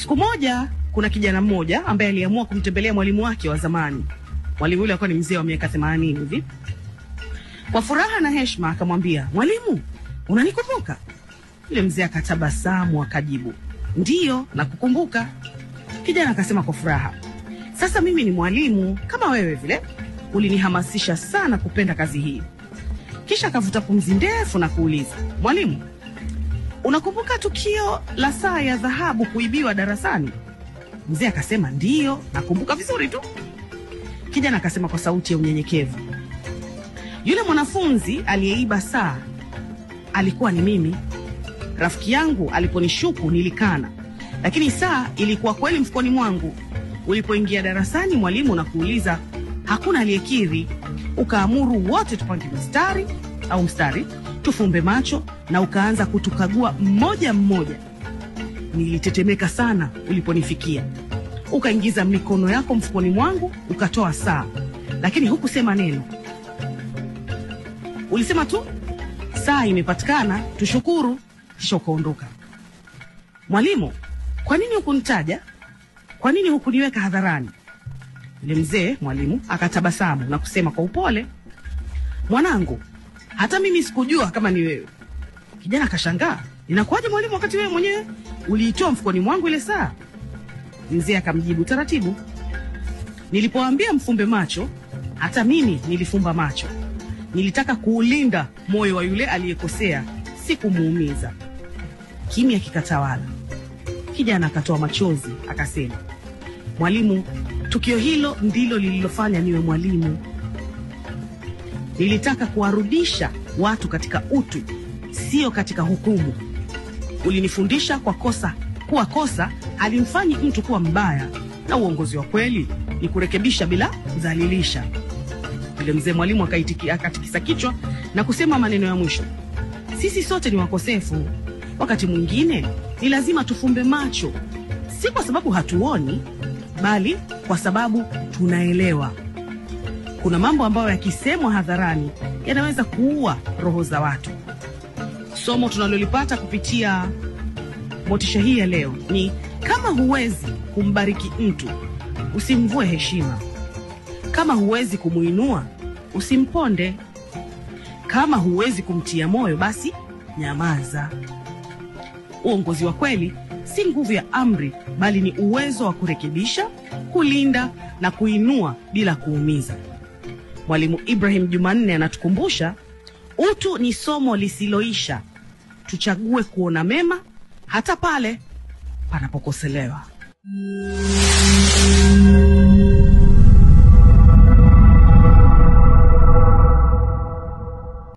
Siku moja kuna kijana mmoja ambaye aliamua kumtembelea mwalimu wake wa zamani. Mwalimu yule alikuwa ni mzee wa miaka 80 hivi. Kwa furaha na heshima akamwambia, "Mwalimu, unanikumbuka?" Yule mzee akatabasamu akajibu, "Ndiyo, nakukumbuka." Kijana akasema kwa furaha, "Sasa mimi ni mwalimu kama wewe vile. Ulinihamasisha sana kupenda kazi hii." Kisha akavuta pumzi ndefu na kuuliza, "Mwalimu, unakumbuka tukio la saa ya dhahabu kuibiwa darasani?" Mzee akasema, "Ndiyo, nakumbuka vizuri tu." Kijana akasema kwa sauti ya unyenyekevu, "Yule mwanafunzi aliyeiba saa alikuwa ni mimi. Rafiki yangu aliponishuku nilikana, lakini saa ilikuwa kweli mfukoni mwangu. Ulipoingia darasani mwalimu na kuuliza, hakuna aliyekiri, ukaamuru wote tupange mstari, tufumbe macho na ukaanza kutukagua mmoja mmoja. Nilitetemeka sana uliponifikia. Ukaingiza mikono yako mfukoni mwangu, ukatoa saa, lakini hukusema neno. Ulisema tu, saa imepatikana, tushukuru, kisha ukaondoka. Mwalimu, kwa nini hukunitaja? Kwa nini hukuniweka hadharani?" Yule mzee mwalimu akatabasamu na kusema kwa upole, "Mwanangu, hata mimi sikujua kama ni wewe." Kijana akashangaa, "Inakuwaje mwalimu, wakati wewe mwenyewe uliitoa mfukoni mwangu ile saa?" Mzee akamjibu taratibu, "Nilipoambia mfumbe macho, hata mimi nilifumba macho. Nilitaka kuulinda moyo wa yule aliyekosea, si kumuumiza." Kimya kikatawala. Kijana akatoa machozi akasema, "Mwalimu, tukio hilo ndilo lililofanya niwe mwalimu. Nilitaka kuwarudisha watu katika utu, sio katika hukumu. Ulinifundisha kuwa kosa halimfanyi mtu kuwa mbaya, na uongozi wa kweli ni kurekebisha bila kudhalilisha." Yule mzee mwalimu akatikisa kichwa na kusema maneno ya mwisho, "Sisi sote ni wakosefu. Wakati mwingine ni lazima tufumbe macho, si kwa sababu hatuoni, bali kwa sababu tunaelewa. Kuna mambo ambayo yakisemwa hadharani yanaweza kuua roho za watu." Somo tunalolipata kupitia motisha hii ya leo ni, kama huwezi kumbariki mtu, usimvue heshima. Kama huwezi kumuinua, usimponde. Kama huwezi kumtia moyo, basi nyamaza. Uongozi wa kweli si nguvu ya amri, bali ni uwezo wa kurekebisha, kulinda na kuinua bila kuumiza. Mwalimu Ibrahim Jumanne anatukumbusha, utu ni somo lisiloisha. Tuchague kuona mema hata pale panapokoselewa.